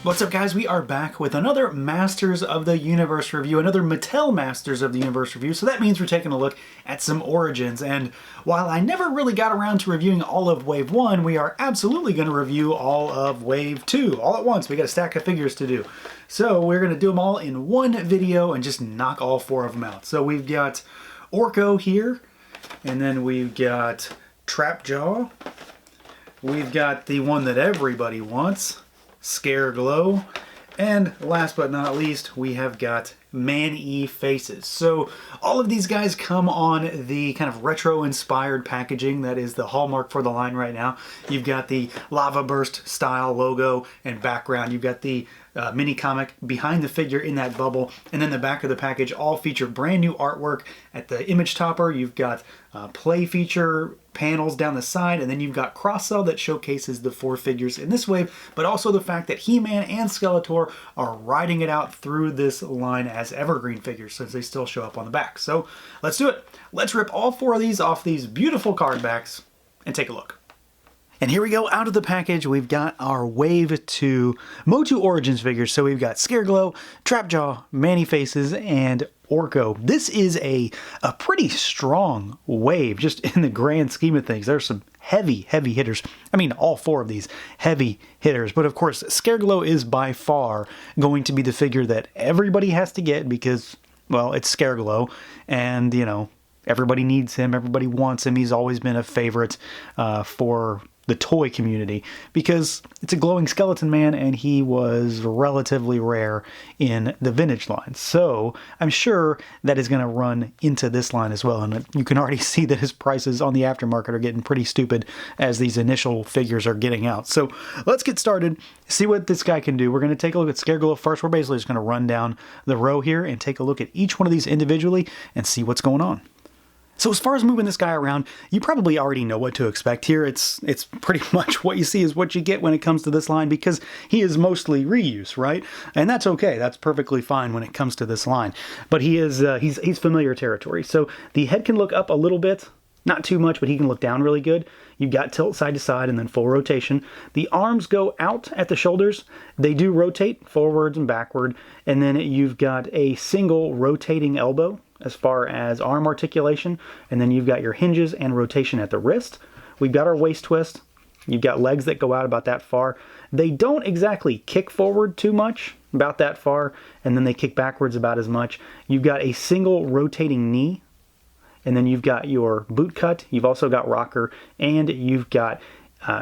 What's up, guys? We are back with another Masters of the Universe review, another Mattel Masters of the Universe review. So that means we're taking a look at some Origins. And while I never really got around to reviewing all of Wave 1, we are absolutely going to review all of Wave 2 all at once. We got a stack of figures to do. So we're going to do them all in one video and just knock all four of them out. So we've got Orko here, and then we've got Trapjaw. We've got the one that everybody wants, SCAREGLOW, and last but not least, we have got Man-E Faces. So all of these guys come on the kind of retro-inspired packaging that is the hallmark for the line right now. You've got the Lava Burst style logo and background. You've got the mini comic behind the figure in that bubble, and then the back of the package all feature brand new artwork at the image topper. You've got play feature panels down the side, and then you've got cross-sell that showcases the four figures in this wave, but also the fact that He-Man and Skeletor are riding it out through this line as evergreen figures since they still show up on the back. So let's do it. Let's rip all four of these off these beautiful card backs and take a look. And here we go, out of the package, we've got our Wave 2 MOTU Origins figures. So we've got SCAREGLOW, Trapjaw, Man-E Faces, and Orko. This is a pretty strong wave, just in the grand scheme of things. There's some heavy hitters. I mean, all four of these heavy hitters. But of course, SCAREGLOW is by far going to be the figure that everybody has to get because, well, it's SCAREGLOW, and, you know, everybody needs him, everybody wants him. He's always been a favorite for the toy community because it's a glowing skeleton man and he was relatively rare in the vintage line. So I'm sure that is going to run into this line as well, and you can already see that his prices on the aftermarket are getting pretty stupid as these initial figures are getting out. So let's get started, see what this guy can do. We're going to take a look at SCAREGLOW first. We're basically just going to run down the row here and take a look at each one of these individually and see what's going on. So as far as moving this guy around, you probably already know what to expect here. It's pretty much what you see is what you get when it comes to this line because he is mostly reuse, right? And that's okay. That's perfectly fine when it comes to this line. But he is he's familiar territory. So the head can look up a little bit, not too much, but he can look down really good. You've got tilt side to side and then full rotation. The arms go out at the shoulders. They do rotate forwards and backward. And then you've got a single rotating elbow as far as arm articulation, and then you've got your hinges and rotation at the wrist. We've got our waist twist. You've got legs that go out about that far. They don't exactly kick forward too much, about that far, and then they kick backwards about as much. You've got a single rotating knee, and then you've got your boot cut. You've also got rocker, and you've got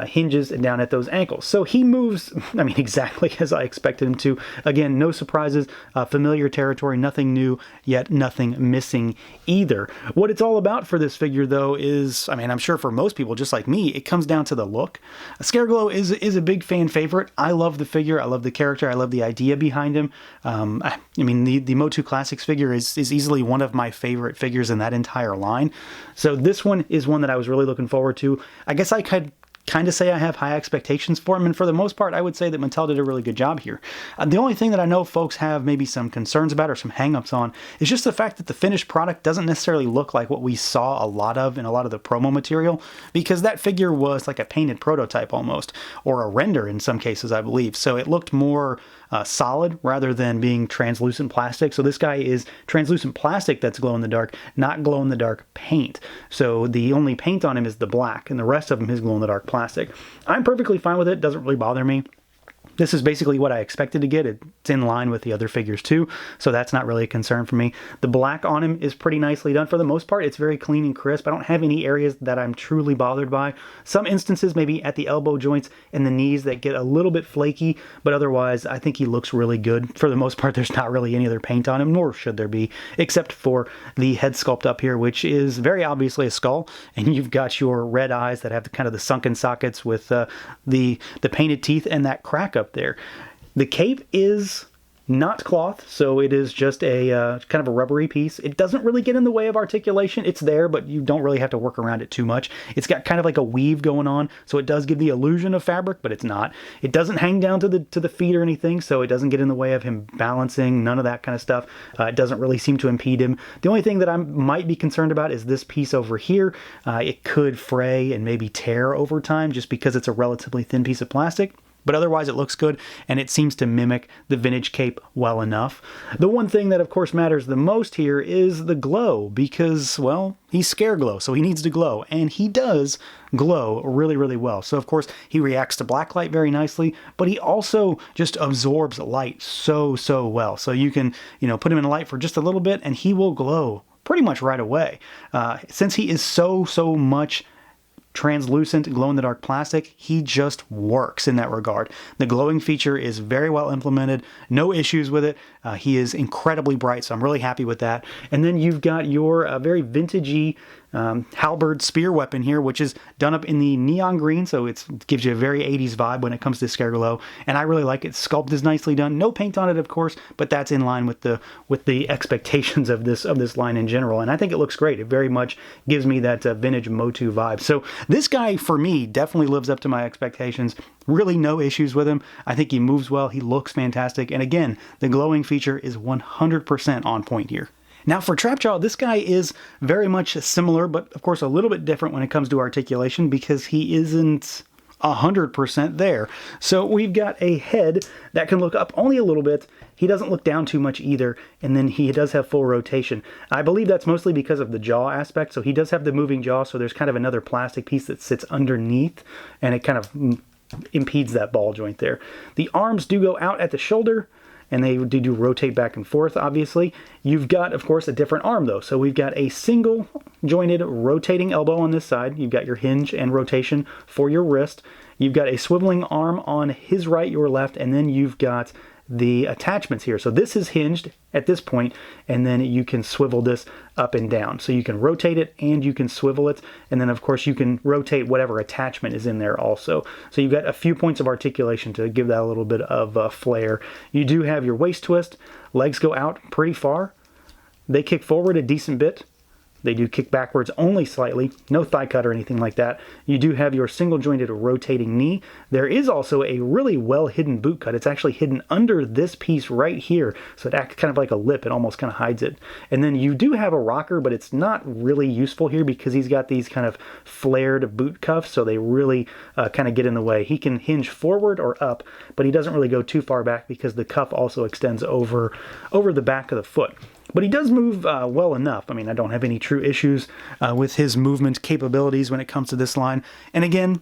hinges down at those ankles. So he moves, I mean, exactly as I expected him to. Again, no surprises, familiar territory, nothing new, yet nothing missing either. What it's all about for this figure, though, is, I mean, I'm sure for most people, just like me, it comes down to the look. SCAREGLOW is a big fan favorite. I love the figure. I love the character. I love the idea behind him. I mean, the MOTU Classics figure is easily one of my favorite figures in that entire line. So this one is one that I was really looking forward to. I guess I could kind of say I have high expectations for him, and for the most part I would say that Mattel did a really good job here. The only thing that I know folks have maybe some concerns about or some hang-ups on is just the fact that the finished product doesn't necessarily look like what we saw a lot of in a lot of the promo material, because that figure was like a painted prototype almost, or a render in some cases, I believe. So it looked more solid rather than being translucent plastic. So this guy is translucent plastic that's glow in the dark, not glow in the dark paint. So the only paint on him is the black, and the rest of him is glow in the dark plastic. I'm perfectly fine with it. Doesn't really bother me. This is basically what I expected to get. It's in line with the other figures too, so that's not really a concern for me. The black on him is pretty nicely done. For the most part, it's very clean and crisp. I don't have any areas that I'm truly bothered by. Some instances, maybe at the elbow joints and the knees, that get a little bit flaky, but otherwise, I think he looks really good. For the most part, there's not really any other paint on him, nor should there be, except for the head sculpt up here, which is very obviously a skull, and you've got your red eyes that have the kind of the sunken sockets with the painted teeth and that crack up there. The cape is not cloth, so it is just a kind of a rubbery piece. It doesn't really get in the way of articulation. It's there, but you don't really have to work around it too much. It's got kind of like a weave going on, so it does give the illusion of fabric, but it's not. It doesn't hang down to the feet or anything, so it doesn't get in the way of him balancing, none of that kind of stuff. It doesn't really seem to impede him. The only thing that I might be concerned about is this piece over here. It could fray and maybe tear over time just because it's a relatively thin piece of plastic. But otherwise it looks good, and it seems to mimic the vintage cape well enough. The one thing that of course matters the most here is the glow, because, well, he's SCAREGLOW, so he needs to glow, and he does glow really, really well. So of course he reacts to black light very nicely, but he also just absorbs light so well. So you can, put him in light for just a little bit and he will glow pretty much right away. Since he is so much translucent glow-in-the-dark plastic, he just works in that regard. The glowing feature is very well implemented, no issues with it. He is incredibly bright, so I'm really happy with that. And then you've got your very vintagey halberd spear weapon here, which is done up in the neon green, so it gives you a very 80s vibe when it comes to SCAREGLOW, and I really like it. Sculpt is nicely done, no paint on it of course, but that's in line with the expectations of this line in general, and I think it looks great. It very much gives me that vintage MOTU vibe. So this guy for me definitely lives up to my expectations. Really no issues with him. I think he moves well, he looks fantastic, and again, the glowing feature is 100% on point here. Now for Trapjaw, this guy is very much similar, but of course a little bit different when it comes to articulation because he isn't 100% there. So we've got a head that can look up only a little bit. He doesn't look down too much either, and then he does have full rotation. I believe that's mostly because of the jaw aspect, so he does have the moving jaw, so there's kind of another plastic piece that sits underneath, and it kind of impedes that ball joint there. The arms do go out at the shoulder, and they do rotate back and forth, obviously. You've got, of course, a different arm, though. So we've got a single jointed rotating elbow on this side. You've got your hinge and rotation for your wrist. You've got a swiveling arm on his right, your left, and then you've got the attachments here. So this is hinged at this point, and then you can swivel this up and down. So you can rotate it and you can swivel it, and then of course you can rotate whatever attachment is in there also. So you've got a few points of articulation to give that a little bit of flair. You do have your waist twist. Legs go out pretty far. They kick forward a decent bit. They do kick backwards only slightly, no thigh cut or anything like that. You do have your single jointed rotating knee. There is also a really well hidden boot cut. It's actually hidden under this piece right here, so it acts kind of like a lip. It almost kind of hides it. And then you do have a rocker, but it's not really useful here because he's got these kind of flared boot cuffs, so they really kind of get in the way. He can hinge forward or up, but he doesn't really go too far back because the cuff also extends over the back of the foot. But he does move well enough. I mean, I don't have any true issues with his movement capabilities when it comes to this line. And again,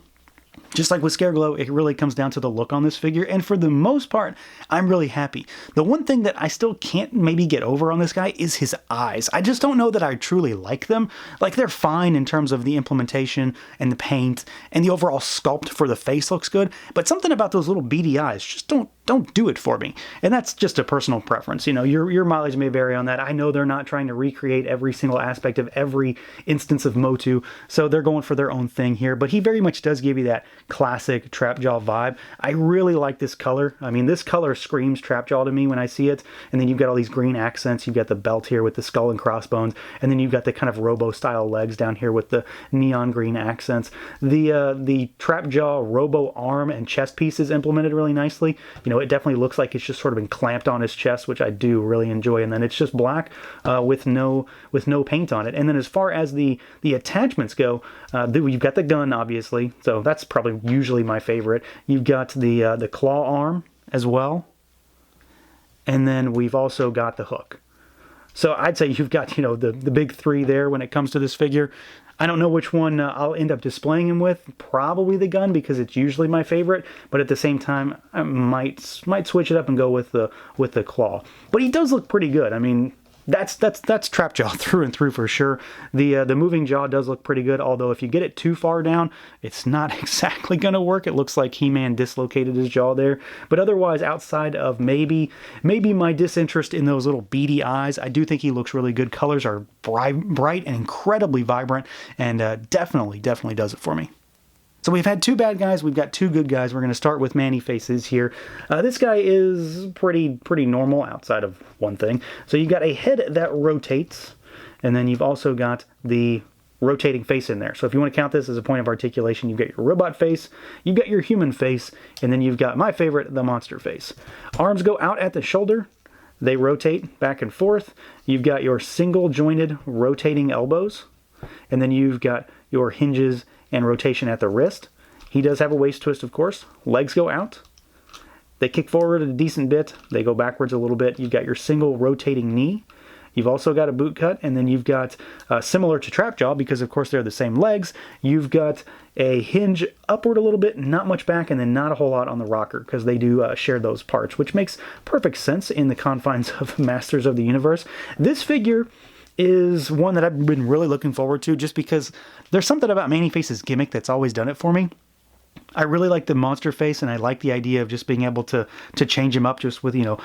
just like with SCAREGLOW, it really comes down to the look on this figure, and for the most part, I'm really happy. The one thing that I still can't maybe get over on this guy is his eyes. I just don't know that I truly like them. Like, they're fine in terms of the implementation and the paint, and the overall sculpt for the face looks good, but something about those little beady eyes just don't do it for me. And that's just a personal preference. You know, your mileage may vary on that. I know they're not trying to recreate every single aspect of every instance of MOTU, so they're going for their own thing here, but he very much does give you that classic Trapjaw vibe. I really like this color. I mean, this color screams Trapjaw to me when I see it. And then you've got all these green accents. You've got the belt here with the skull and crossbones, and then you've got the kind of robo-style legs down here with the neon green accents. The Trapjaw robo arm and chest piece is implemented really nicely. You know, it definitely looks like it's just sort of been clamped on his chest, which I do really enjoy. And then it's just black with no paint on it. And then as far as the attachments go, you've got the gun, obviously, so that's probably usually my favorite. You've got the claw arm as well, and then we've also got the hook. So I'd say you've got, you know, the big three there when it comes to this figure. I don't know which one I'll end up displaying him with. Probably the gun, because it's usually my favorite, but at the same time I might switch it up and go with the claw. But he does look pretty good. I mean, that's Trapjaw through and through for sure. The moving jaw does look pretty good, although if you get it too far down, it's not exactly going to work. It looks like He-Man dislocated his jaw there. But otherwise, outside of maybe my disinterest in those little beady eyes, I do think he looks really good. Colors are bright and incredibly vibrant, and definitely does it for me. So we've had two bad guys, we've got two good guys. We're going to start with Man-E-Faces here. This guy is pretty normal outside of one thing. So you've got a head that rotates, and then you've also got the rotating face in there. So if you want to count this as a point of articulation, you've got your robot face, you've got your human face, and then you've got my favorite, the monster face. Arms go out at the shoulder. They rotate back and forth. You've got your single jointed rotating elbows, and then you've got your hinges and rotation at the wrist. He does have a waist twist, of course. Legs go out. They kick forward a decent bit. They go backwards a little bit. You've got your single rotating knee. You've also got a boot cut, and then you've got, similar to Trapjaw, because of course they're the same legs, you've got a hinge upward a little bit, not much back, and then not a whole lot on the rocker, because they do share those parts, which makes perfect sense in the confines of Masters of the Universe. This figure is one that I've been really looking forward to, just because there's something about Man-E-Face's gimmick that's always done it for me. I really like the monster face, and I like the idea of just being able to change him up just with, you know,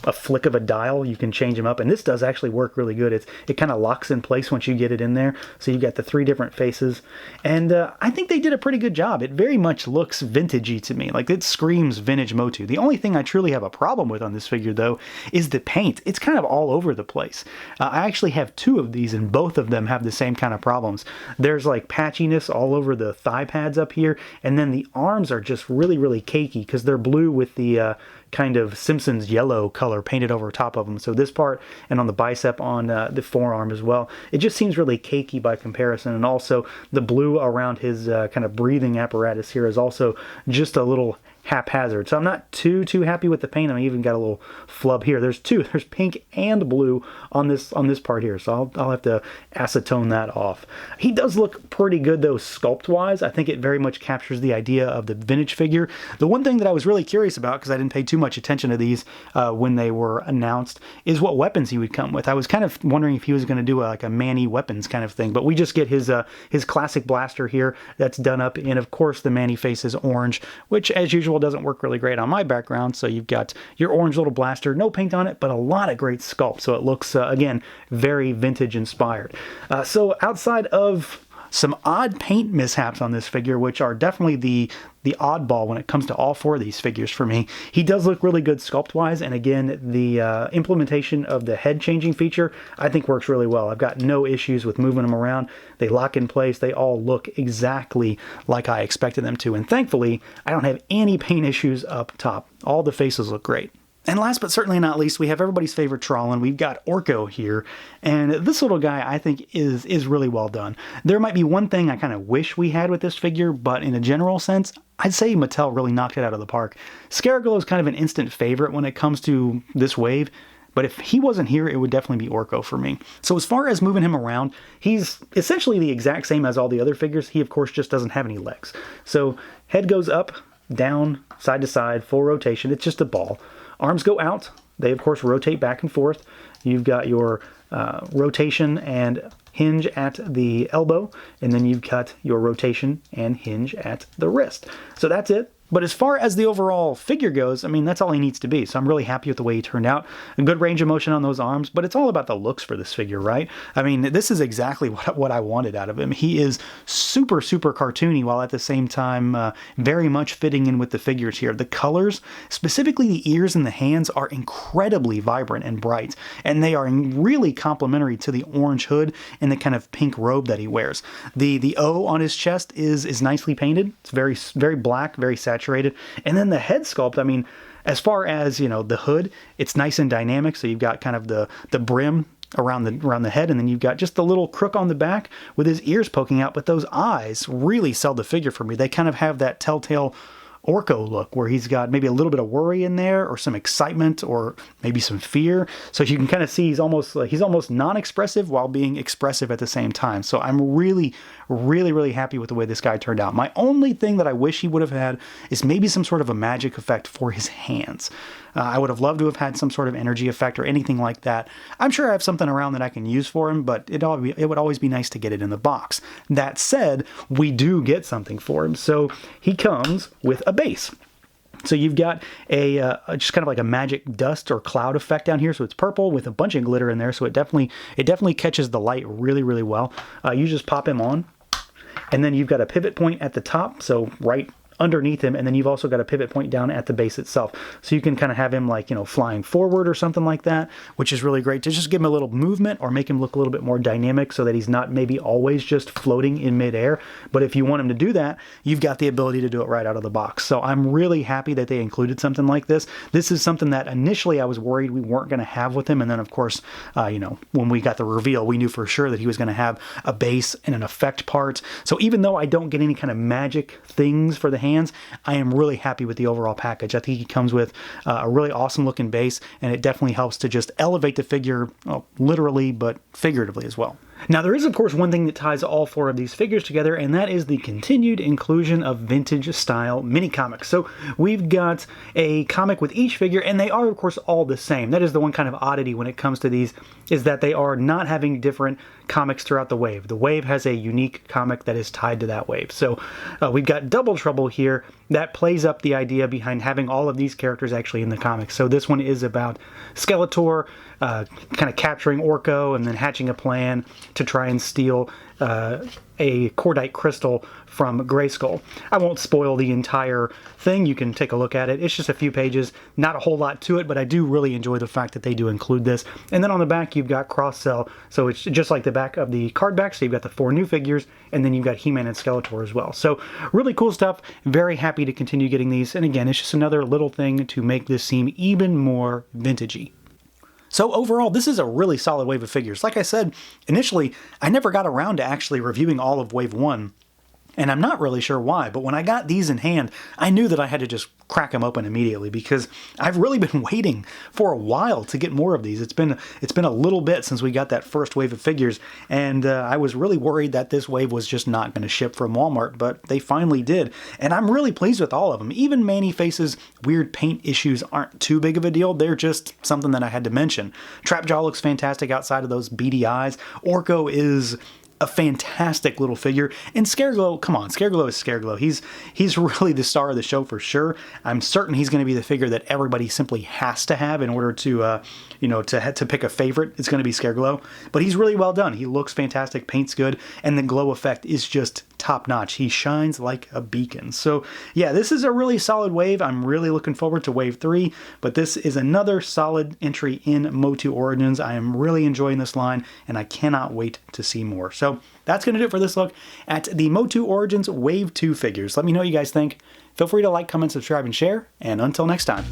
a flick of a dial. You can change him up, and this does actually work really good. It kind of locks in place once you get it in there. So you've got the 3 different faces, and I think they did a pretty good job. It very much looks vintagey to me. Like, it screams vintage MOTU. The only thing I truly have a problem with on this figure, though, is the paint. It's kind of all over the place. I actually have 2 of these, and both of them have the same kind of problems. There's like patchiness all over the thigh pads up here, and then the arms are just really, really cakey because they're blue with the kind of Simpsons yellow color painted over top of them. So this part, and on the bicep, on the forearm as well, it just seems really cakey by comparison. And also the blue around his kind of breathing apparatus here is also just a little haphazard. So I'm not too happy with the paint. I even got a little flub here. There's pink and blue on this part here. So I'll have to acetone that off. He does look pretty good though, sculpt wise. I think it very much captures the idea of the vintage figure. The one thing that I was really curious about, because I didn't pay too much attention to these when they were announced, is what weapons he would come with. I was kind of wondering if he was going to do like a Manny weapons kind of thing, but we just get his classic blaster here that's done up in, of course, the Man-E-Face is orange, which as usual doesn't work really great on my background. So you've got your orange little blaster, no paint on it, but a lot of great sculpt. So it looks, again, very vintage inspired. So outside of some odd paint mishaps on this figure, which are definitely the oddball when it comes to all 4 of these figures for me, he does look really good sculpt-wise, and again, the implementation of the head-changing feature, I think works really well. I've got no issues with moving them around. They lock in place. They all look exactly like I expected them to, and thankfully, I don't have any paint issues up top. All the faces look great. And last but certainly not least, we have everybody's favorite Trawlin. We've got Orko here, and this little guy I think is really well done. There might be one thing I kind of wish we had with this figure, but in a general sense, I'd say Mattel really knocked it out of the park. SCAREGLOW is kind of an instant favorite when it comes to this wave, but if he wasn't here, it would definitely be Orko for me. So as far as moving him around, he's essentially the exact same as all the other figures. He, of course, just doesn't have any legs. So head goes up, down, side to side, full rotation. It's just a ball. Arms go out. They, of course, rotate back and forth. You've got your rotation and hinge at the elbow, and then you've got your rotation and hinge at the wrist. So that's it. But as far as the overall figure goes, I mean, that's all he needs to be. So I'm really happy with the way he turned out. A good range of motion on those arms, but it's all about the looks for this figure, right? I mean, this is exactly what I wanted out of him. He is super, super cartoony, while at the same time very much fitting in with the figures here. The colors, specifically the ears and the hands, are incredibly vibrant and bright, and they are really complementary to the orange hood and the kind of pink robe that he wears. The O on his chest is nicely painted. It's very, very black, very saturated. And then the head sculpt, I mean, as far as, you know, the hood, it's nice and dynamic. So you've got kind of the brim around the head, and then you've got just the little crook on the back with his ears poking out. But those eyes really sell the figure for me. They kind of have that telltale Orko look, where he's got maybe a little bit of worry in there, or some excitement, or maybe some fear. So you can kind of see he's almost non-expressive while being expressive at the same time. So I'm really, really, really happy with the way this guy turned out. My only thing that I wish he would have had is maybe some sort of a magic effect for his hands. I would have loved to have had some sort of energy effect or anything like that. I'm sure I have something around that I can use for him, but it would always be nice to get it in the box. That said, we do get something for him. So he comes with a base. So you've got a just kind of like a magic dust or cloud effect down here. So it's purple with a bunch of glitter in there. So it definitely catches the light really, really well. You just pop him on, and then you've got a pivot point at the top. So right underneath him, and then you've also got a pivot point down at the base itself. So you can kind of have him like, you know, flying forward or something like that, which is really great to just give him a little movement or make him look a little bit more dynamic so that he's not maybe always just floating in midair. But if you want him to do that, you've got the ability to do it right out of the box. So I'm really happy that they included something like this. This is something that initially I was worried we weren't going to have with him. And then of course, you know, when we got the reveal, we knew for sure that he was going to have a base and an effect part. So even though I don't get any kind of magic things for the hand hands, I am really happy with the overall package. I think he comes with a really awesome looking base, and it definitely helps to just elevate the figure, well, literally, but figuratively as well. Now, there is, of course, one thing that ties all four of these figures together, and that is the continued inclusion of vintage-style mini-comics. So we've got a comic with each figure, and they are, of course, all the same. That is the one kind of oddity when it comes to these, is that they are not having different comics throughout the wave. The wave has a unique comic that is tied to that wave. So we've got Double Trouble here that plays up the idea behind having all of these characters actually in the comics. So this one is about Skeletor kind of capturing Orko and then hatching a plan to try and steal a cordite crystal from Grayskull. I won't spoil the entire thing. You can take a look at it. It's just a few pages, not a whole lot to it, but I do really enjoy the fact that they do include this. And then on the back, you've got cross-sell, so it's just like the back of the card back, so you've got the 4 new figures, and then you've got He-Man and Skeletor as well. So really cool stuff. Very happy to continue getting these. And again, it's just another little thing to make this seem even more vintagey. So overall, this is a really solid wave of figures. Like I said, initially, I never got around to actually reviewing all of Wave 1. And I'm not really sure why, but when I got these in hand, I knew that I had to just crack them open immediately because I've really been waiting for a while to get more of these. It's been a little bit since we got that first wave of figures, and I was really worried that this wave was just not going to ship from Walmart, but they finally did. And I'm really pleased with all of them. Even Man-E-Face's weird paint issues aren't too big of a deal. They're just something that I had to mention. Trapjaw looks fantastic outside of those beady eyes. Orko is a fantastic little figure, and SCAREGLOW, come on, SCAREGLOW is SCAREGLOW. He's really the star of the show for sure. I'm certain he's going to be the figure that everybody simply has to have in order to, to pick a favorite. It's going to be SCAREGLOW, but he's really well done. He looks fantastic, paint's good, and the glow effect is just top notch. He shines like a beacon. So yeah, this is a really solid wave. I'm really looking forward to Wave 3, but this is another solid entry in MOTU Origins. I am really enjoying this line, and I cannot wait to see more. So that's going to do it for this look at the MOTU Origins Wave 2 figures. Let me know what you guys think. Feel free to like, comment, subscribe, and share, and until next time.